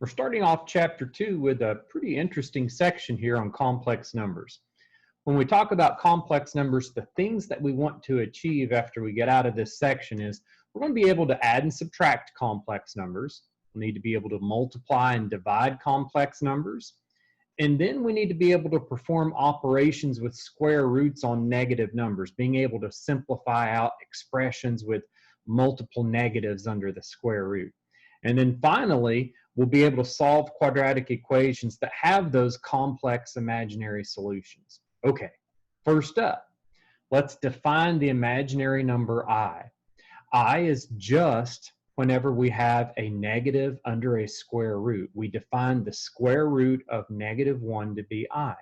We're starting off chapter 2 with a pretty interesting section here on complex numbers. When we talk about complex numbers, the things that we want to achieve after we get out of this section is we're going to be able to add and subtract complex numbers. We need to be able to multiply and divide complex numbers. And then we need to be able to perform operations with square roots on negative numbers, being able to simplify out expressions with multiple negatives under the square root. And then finally, we'll be able to solve quadratic equations that have those complex imaginary solutions. Okay, first up, let's define the imaginary number I. I is just whenever we have a negative under a square root. We define the square root of -1 to be I.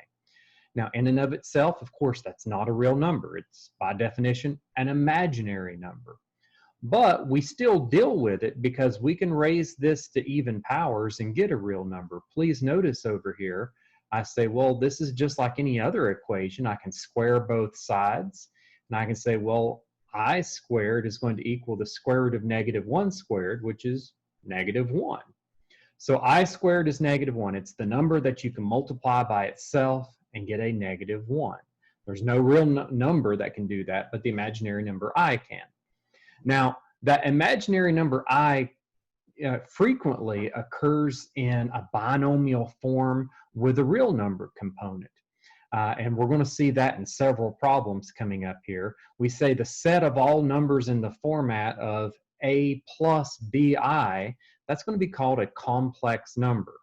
Now, in and of itself, of course, that's not a real number. It's, by definition, an imaginary number. But we still deal with it because we can raise this to even powers and get a real number. Please notice over here, I say, well, this is just like any other equation. I can square both sides, and I can say, well, I squared is going to equal the square root of -1 squared, which is -1. So I squared is -1. It's the number that you can multiply by itself and get a -1. There's no real number that can do that, but the imaginary number I can. Now, that imaginary number I frequently occurs in a binomial form with a real number component. And we're going to see that in several problems coming up here. We say the set of all numbers in the format of a plus bi, that's going to be called a complex number,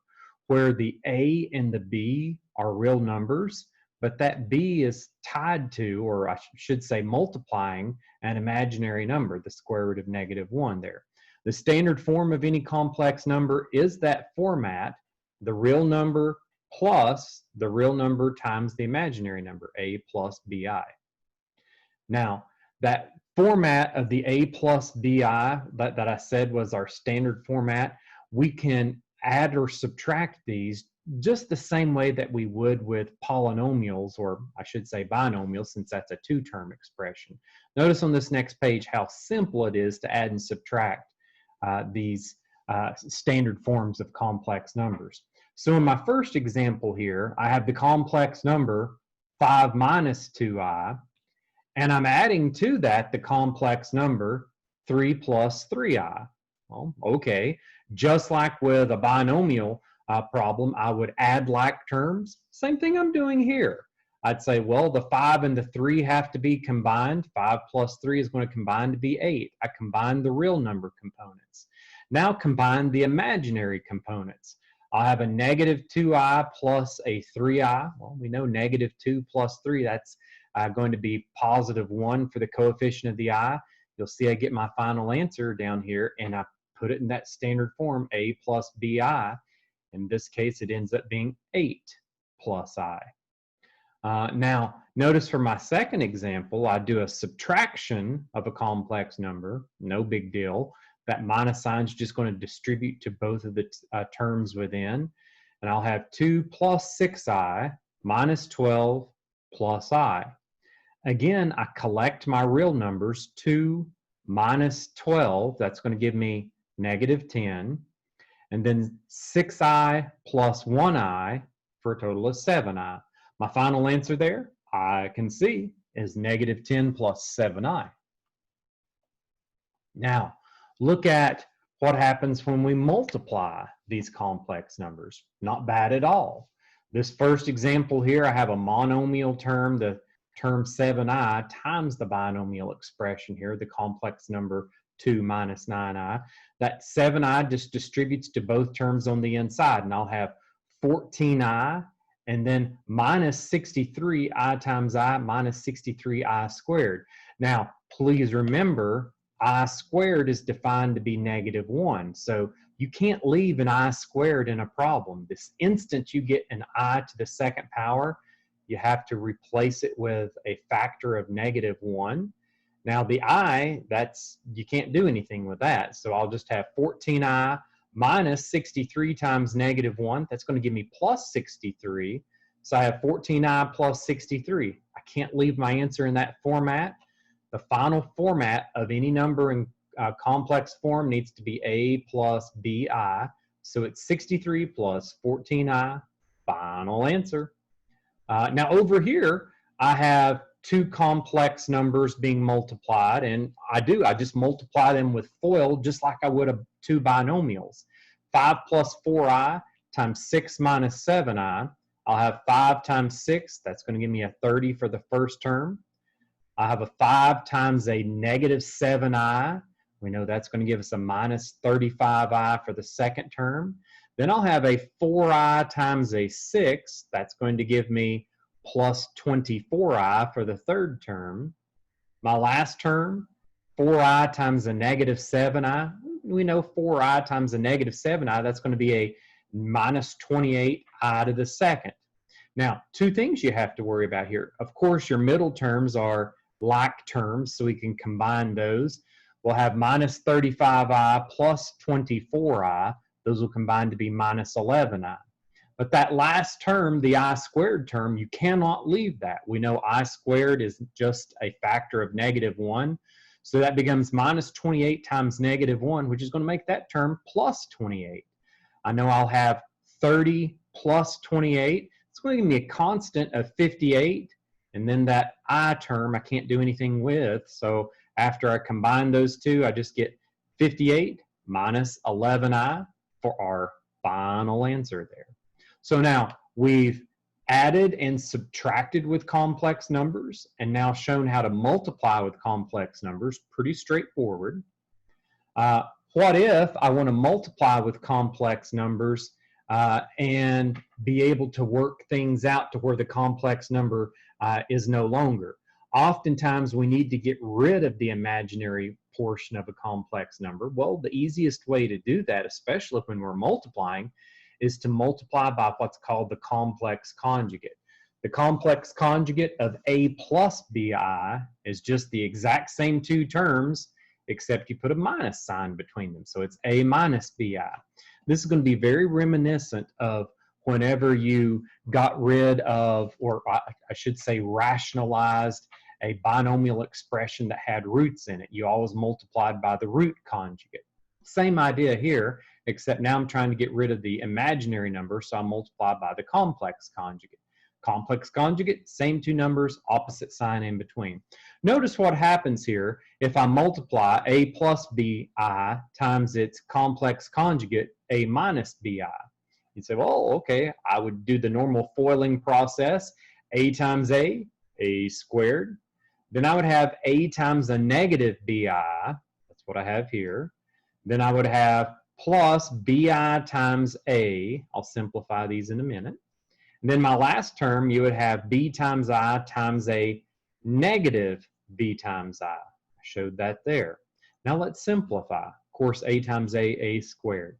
where the a and the b are real numbers, but that b is tied to, or I should say multiplying, an imaginary number, the square root of -1 there. The standard form of any complex number is that format, the real number plus the real number times the imaginary number, a plus bi. Now, that format of the a plus bi that I said was our standard format, we can add or subtract these just the same way that we would with polynomials, or I should say binomials, since that's a two-term expression. Notice on this next page how simple it is to add and subtract these standard forms of complex numbers. So in my first example here, I have the complex number 5 minus 2i, and I'm adding to that the complex number 3 plus 3i. Well, okay, just like with a binomial problem, I would add like terms. Same thing I'm doing here. I'd say, well, the 5 and the 3 have to be combined. 5 plus 3 is going to combine to be 8. I combined the real number components. Now combine the imaginary components. I'll have a -2i plus a 3i. Well, we know -2 plus 3, that's going to be +1 for the coefficient of the I. You'll see I get my final answer down here, and I put it in that standard form, a plus bi. In this case, it ends up being 8 plus I. Now, notice for my second example, I do a subtraction of a complex number. No big deal. That minus sign is just going to distribute to both of the terms within. And I'll have 2 plus 6i minus 12 plus I. Again, I collect my real numbers. 2 minus 12, that's going to give me -10. And then 6i plus 1i for a total of 7i. My final answer there, I can see, is -10 plus 7i. Now, look at what happens when we multiply these complex numbers. Not bad at all. This first example here, I have a monomial term, the term 7i times the binomial expression here, the complex number 2 minus 9i. That 7i just distributes to both terms on the inside, and I'll have 14i, and then minus 63 I times I minus 63 I squared. Now, please remember, I squared is defined to be -1, so you can't leave an I squared in a problem. This instant you get an I to the second power, you have to replace it with a factor of -1. Now the I, you can't do anything with that, so I'll just have 14i minus 63 times -1. That's going to give me plus 63. So I have 14i plus 63. I can't leave my answer in that format. The final format of any number in complex form needs to be a plus bi. So it's 63 plus 14i, final answer. Now over here, I have two complex numbers being multiplied, and I just multiply them with FOIL just like I would two binomials. 5 plus 4i times 6 minus 7i. I'll have 5 times 6, that's going to give me a 30 for the first term. I have a 5 times a negative 7i. We know that's going to give us a minus 35i for the second term. Then I'll have a 4i times a 6. That's going to give me plus 24i for the third term. My last term, 4i times a negative 7i. We know 4i times a negative 7i, that's going to be a minus 28i to the second. Now, two things you have to worry about here. Of course, your middle terms are like terms, so we can combine those. We'll have minus 35i plus 24i. Those will combine to be minus 11i. But that last term, the I squared term, you cannot leave that. We know I squared is just a factor of negative 1. So that becomes minus 28 times negative 1, which is going to make that term plus 28. I know I'll have 30 plus 28. It's going to give me a constant of 58. And then that I term I can't do anything with. So after I combine those two, I just get 58 minus 11i for our final answer there. So now we've added and subtracted with complex numbers and now shown how to multiply with complex numbers. Pretty straightforward. What if I want to multiply with complex numbers and be able to work things out to where the complex number is no longer? Oftentimes we need to get rid of the imaginary portion of a complex number. Well, the easiest way to do that, especially when we're multiplying, is to multiply by what's called the complex conjugate. The complex conjugate of a plus bi is just the exact same two terms, except you put a minus sign between them. So it's a minus bi. This is going to be very reminiscent of whenever you got rid of, or I should say rationalized, a binomial expression that had roots in it. You always multiplied by the root conjugate. Same idea here, except now I'm trying to get rid of the imaginary number, so I multiply by the complex conjugate. Complex conjugate, same two numbers, opposite sign in between. Notice what happens here if I multiply a plus bi times its complex conjugate, a minus bi. You'd say, well, okay, I would do the normal foiling process, a times a squared. Then I would have a times a negative bi, that's what I have here. Then I would have plus bi times a, I'll simplify these in a minute. And then my last term, you would have b times I times a negative b times I. I showed that there. Now let's simplify. Of course, a times a squared.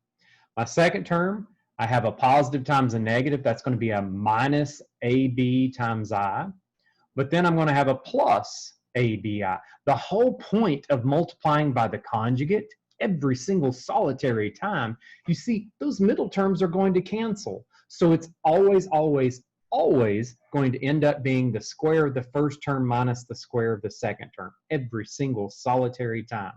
My second term, I have a positive times a negative. That's going to be a minus ab times I. But then I'm going to have a plus abi. The whole point of multiplying by the conjugate every single solitary time, you see those middle terms are going to cancel. So it's always, always, always going to end up being the square of the first term minus the square of the second term every single solitary time.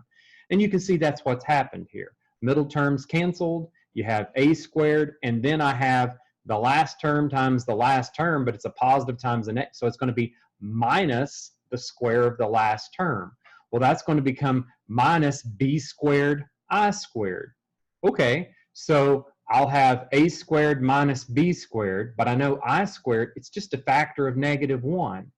And you can see that's what's happened here. Middle terms canceled, you have a squared, and then I have the last term times the last term, but it's a positive times the next, so it's going to be minus the square of the last term. Well, that's going to become minus b squared I squared. Okay, so I'll have a squared minus b squared, but I know I squared, it's just a factor of negative 1.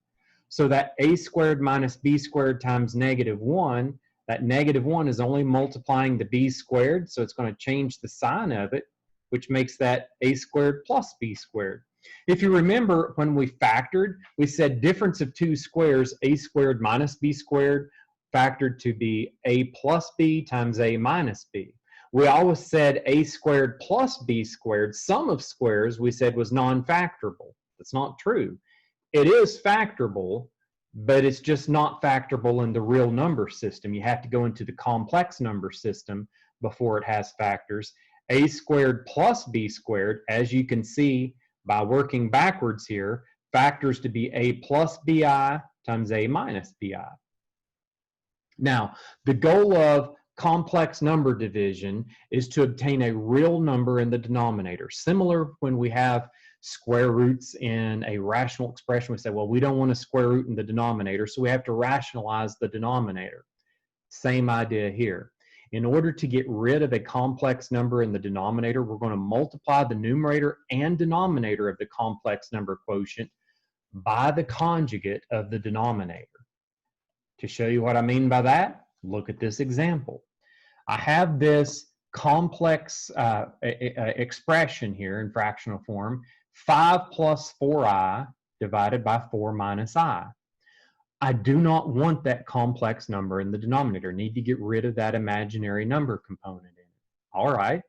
So that a squared minus b squared times negative 1, that negative 1 is only multiplying the b squared, so it's going to change the sign of it, which makes that a squared plus b squared. If you remember when we factored, we said difference of two squares, a squared minus b squared, factored to be a plus b times a minus b. We always said a squared plus b squared, sum of squares, we said was non-factorable. That's not true. It is factorable, but it's just not factorable in the real number system. You have to go into the complex number system before it has factors. A squared plus b squared, as you can see by working backwards here, factors to be a plus bi times a minus bi. Now, the goal of complex number division is to obtain a real number in the denominator. Similar when we have square roots in a rational expression, we say, well, we don't want a square root in the denominator, so we have to rationalize the denominator. Same idea here. In order to get rid of a complex number in the denominator, we're going to multiply the numerator and denominator of the complex number quotient by the conjugate of the denominator. To show you what I mean by that, look at this example. I have this complex expression here in fractional form, 5 plus 4i divided by 4 minus I. I do not want that complex number in the denominator. Need to get rid of that imaginary number component in it. All right.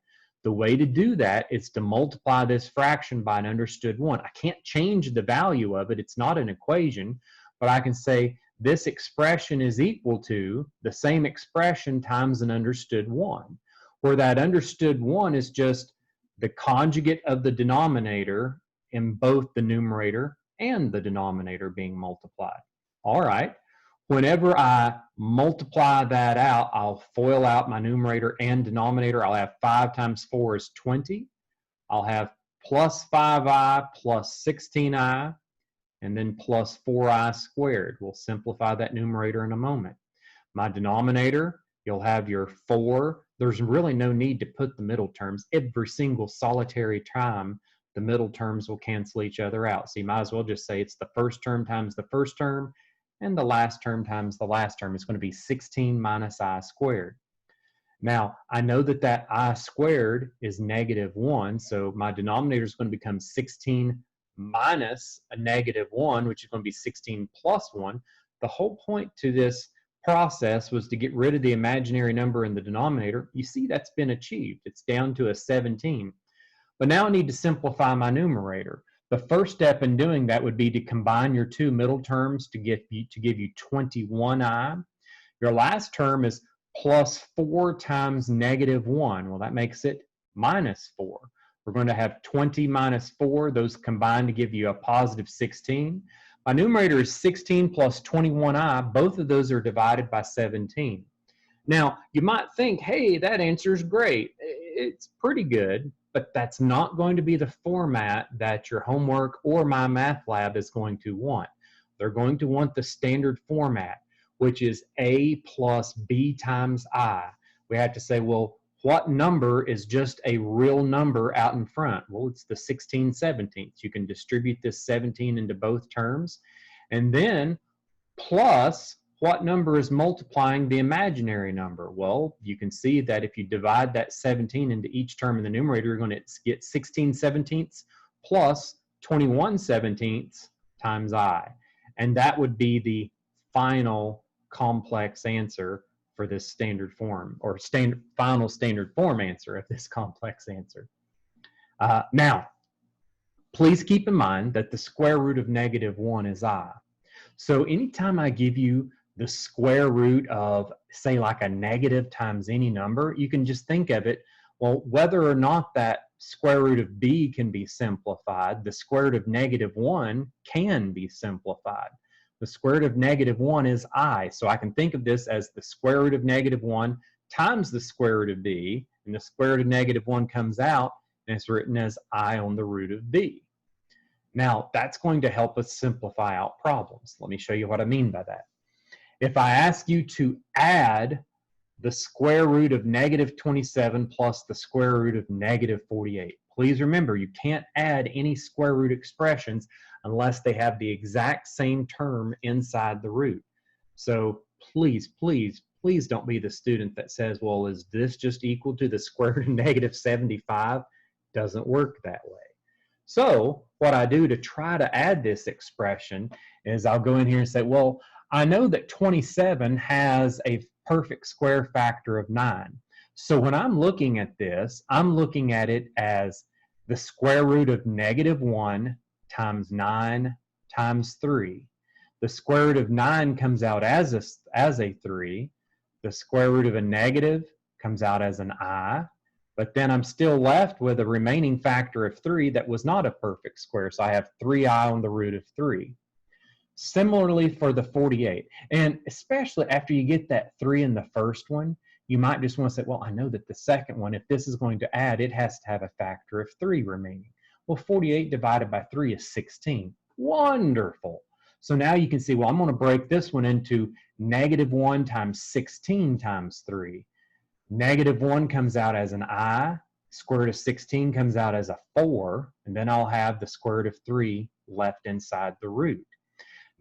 The way to do that is to multiply this fraction by an understood one. I can't change the value of it. It's not an equation, but I can say this expression is equal to the same expression times an understood one, where that understood one is just the conjugate of the denominator in both the numerator and the denominator being multiplied. All right, whenever I multiply that out, I'll FOIL out my numerator and denominator. I'll have 5 times 4 is 20. I'll have plus 5i plus 16i, and then plus 4i squared. We'll simplify that numerator in a moment. My denominator, you'll have your 4. There's really no need to put the middle terms. Every single solitary time, the middle terms will cancel each other out. So you might as well just say it's the first term times the first term, and the last term times the last term. It's going to be 16 minus I squared. Now, I know that that I squared is -1, so my denominator is going to become 16 minus a -1, which is going to be 16 plus 1. The whole point to this process was to get rid of the imaginary number in the denominator. You see that's been achieved. It's down to a 17. But now I need to simplify my numerator. The first step in doing that would be to combine your two middle terms to give you 21i. Your last term is plus 4 times -1. Well, that makes it -4. We're going to have 20 minus 4. Those combine to give you a positive 16. My numerator is 16 plus 21i. Both of those are divided by 17. Now, you might think, hey, that answer is great. It's pretty good, but that's not going to be the format that your homework or my math lab is going to want. They're going to want the standard format, which is a plus b times I. We have to say, well, what number is just a real number out in front? Well, it's the 16/17. You can distribute this 17 into both terms. And then plus what number is multiplying the imaginary number? Well, you can see that if you divide that 17 into each term in the numerator, you're going to get 16/17 plus 21/17 times I. And that would be the final complex answer for this standard form, or final standard form answer of this complex answer. Now, please keep in mind that the square root of -1 is I. So anytime I give you the square root of, say, like a negative times any number, you can just think of it, well, whether or not that square root of b can be simplified, the square root of -1 can be simplified. The square root of -1 is I, so I can think of this as the square root of -1 times the square root of b, and the square root of -1 comes out, and it's written as I on the root of b. Now, that's going to help us simplify out problems. Let me show you what I mean by that. If I ask you to add the square root of -27 plus the square root of -48, please remember, you can't add any square root expressions unless they have the exact same term inside the root. So please, please, please don't be the student that says, well, is this just equal to the square root of -75? Doesn't work that way. So what I do to try to add this expression is I'll go in here and say, well, I know that 27 has a perfect square factor of 9. So when I'm looking at this, I'm looking at it as the square root of -1 times 9 times 3. The square root of 9 comes out as a 3. The square root of a negative comes out as an I. But then I'm still left with a remaining factor of 3 that was not a perfect square. So I have 3i on the root of 3. Similarly for the 48. And especially after you get that 3 in the first one, you might just want to say, well, I know that the second one, if this is going to add, it has to have a factor of 3 remaining. Well, 48 divided by 3 is 16. Wonderful. So now you can see, well, I'm going to break this one into -1 times 16 times 3. -1 comes out as an I. Square root of 16 comes out as a 4. And then I'll have the square root of 3 left inside the root.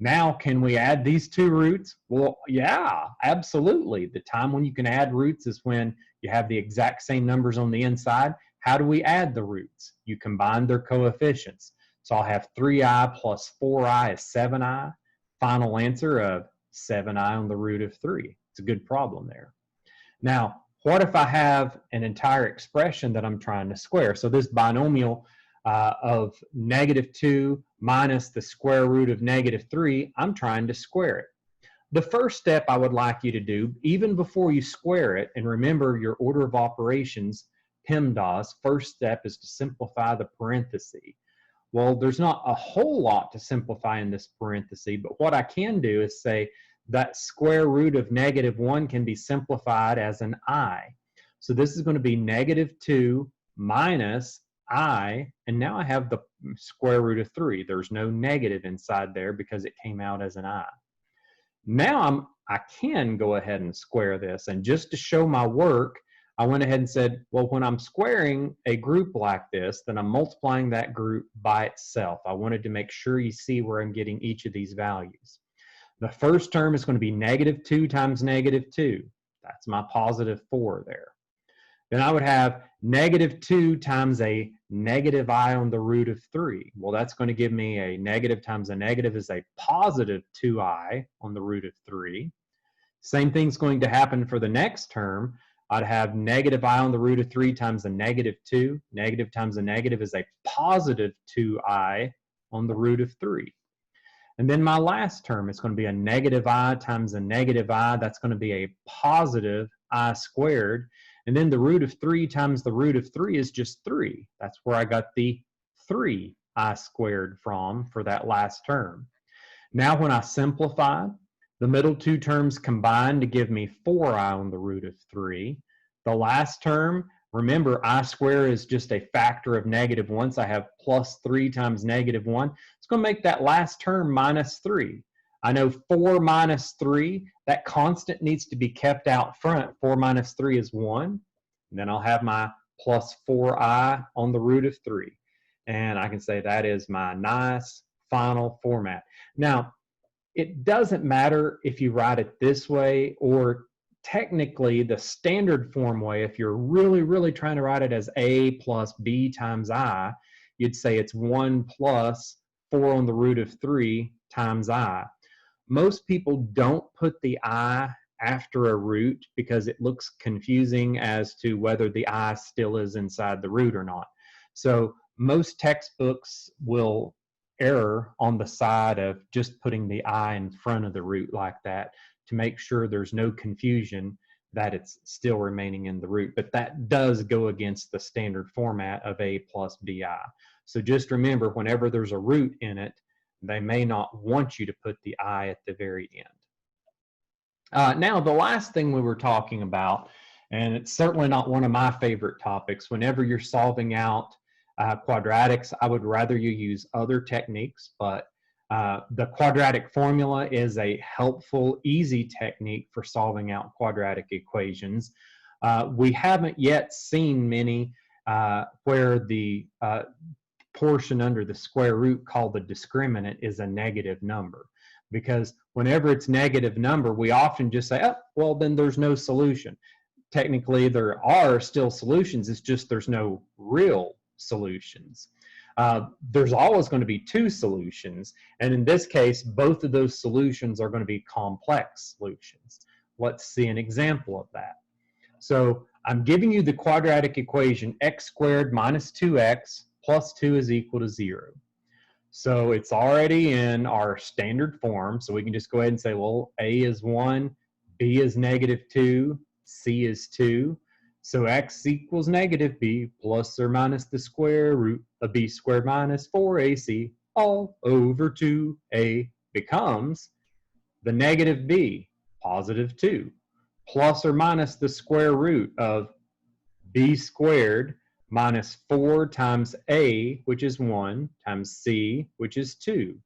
Now, can we add these two roots? Well, yeah, absolutely. The time when you can add roots is when you have the exact same numbers on the inside. How do we add the roots? You combine their coefficients. So I'll have 3i plus 4i is 7i. Final answer of 7i on the root of 3. It's a good problem there. Now, what if I have an entire expression that I'm trying to square? So this binomial of -2 minus the square root of -3, I'm trying to square it. The first step I would like you to do, even before you square it, and remember your order of operations, PEMDAS, first step is to simplify the parenthesis. Well, there's not a whole lot to simplify in this parenthesis, but what I can do is say that square root of -1 can be simplified as an I. So this is going to be -2 minus I, and now I have the square root of 3. There's no negative inside there because it came out as an I. Now I can go ahead and square this, and just to show my work, I went ahead and said, well, when I'm squaring a group like this, then I'm multiplying that group by itself. I wanted to make sure you see where I'm getting each of these values. The first term is going to be -2 times -2. That's my +4 there. Then I would have -2 times a -I on the root of 3. Well, that's going to give me a negative times a negative is a +2i on the root of 3. Same thing's going to happen for the next term. I'd have -I on the root of 3 times a -2. Negative times a negative is a +2i on the root of 3. And then my last term is going to be a -I times a -I. That's going to be a +I squared. And then the root of 3 times the root of 3 is just 3. That's where I got the 3i squared from for that last term. Now when I simplify, the middle two terms combine to give me 4i on the root of 3. The last term, remember, I square is just a factor of -1, so I have +3 times -1. It's going to make that last term -3. I know 4 minus 3, that constant needs to be kept out front. 4 minus 3 is 1. And then I'll have my +4i on the root of 3. And I can say that is my nice final format. Now, it doesn't matter if you write it this way or technically the standard form way. If you're really, really trying to write it as a plus b times I, you'd say it's 1 plus 4 on the root of 3 times I. Most people don't put the I after a root because it looks confusing as to whether the I still is inside the root or not. So most textbooks will err on the side of just putting the I in front of the root like that to make sure there's no confusion that it's still remaining in the root. But that does go against the standard format of a plus bi. So just remember, whenever there's a root in it, they may not want you to put the I at the very end. Now, the last thing we were talking about, and it's certainly not one of my favorite topics, whenever you're solving out quadratics, I would rather you use other techniques, but the quadratic formula is a helpful, easy technique for solving out quadratic equations. We haven't yet seen many where the portion under the square root called the discriminant is a negative number, because whenever it's negative number, we often just say, oh, well, then there's no solution. Technically, there are still solutions. It's just there's no real solutions. There's always going to be two solutions, and in this case, both of those solutions are going to be complex solutions. Let's see an example of that. So I'm giving you the quadratic equation x squared minus 2x plus 2 is equal to 0. So it's already in our standard form, so we can just go ahead and say, well, a is 1, b is -2, c is 2. So x equals -b plus or minus the square root of b squared minus 4ac all over 2a becomes the -b, +2, plus or minus the square root of b squared minus 4 times a, which is 1, times c, which is 2,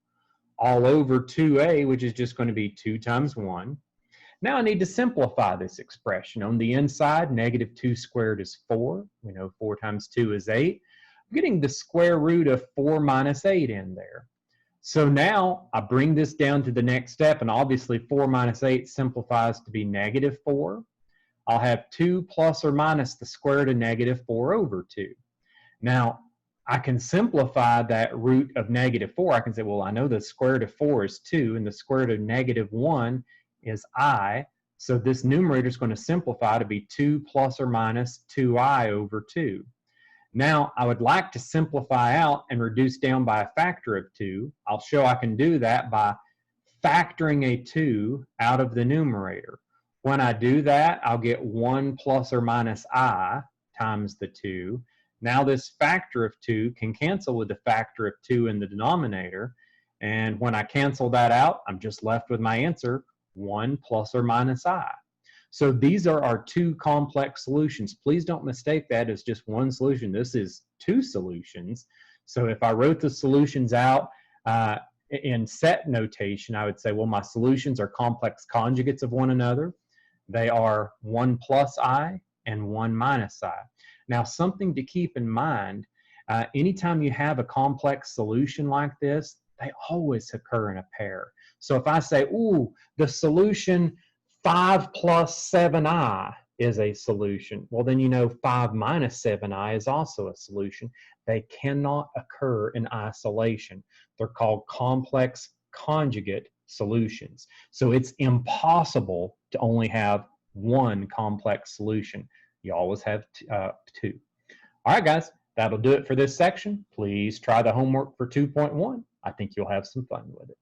all over 2a, which is just going to be 2 times 1. Now I need to simplify this expression. On the inside, negative 2 squared is 4. We know 4 times 2 is 8. I'm getting the square root of 4 minus 8 in there. So now I bring this down to the next step, and obviously 4 minus 8 simplifies to be negative 4. I'll have 2 plus or minus the square root of negative 4 over 2. Now, I can simplify that root of negative 4. I can say, well, I know the square root of 4 is 2, and the square root of negative 1 is I. So this numerator is going to simplify to be 2 plus or minus 2i over 2. Now, I would like to simplify out and reduce down by a factor of 2. I'll show I can do that by factoring a 2 out of the numerator. When I do that, I'll get 1 plus or minus I times the 2. Now this factor of 2 can cancel with the factor of 2 in the denominator. And when I cancel that out, I'm just left with my answer, 1 plus or minus I. So these are our two complex solutions. Please don't mistake that as just one solution. This is two solutions. So if I wrote the solutions out in set notation, I would say, well, my solutions are complex conjugates of one another. They are 1 plus I and 1 minus I. Now, something to keep in mind, anytime you have a complex solution like this, they always occur in a pair. So if I say, ooh, the solution 5 plus 7i is a solution, well, then you know 5 minus 7i is also a solution. They cannot occur in isolation. They're called complex conjugate solutions. So it's impossible to only have one complex solution. You always have two. All right, guys, that'll do it for this section. Please try the homework for 2.1. I think you'll have some fun with it.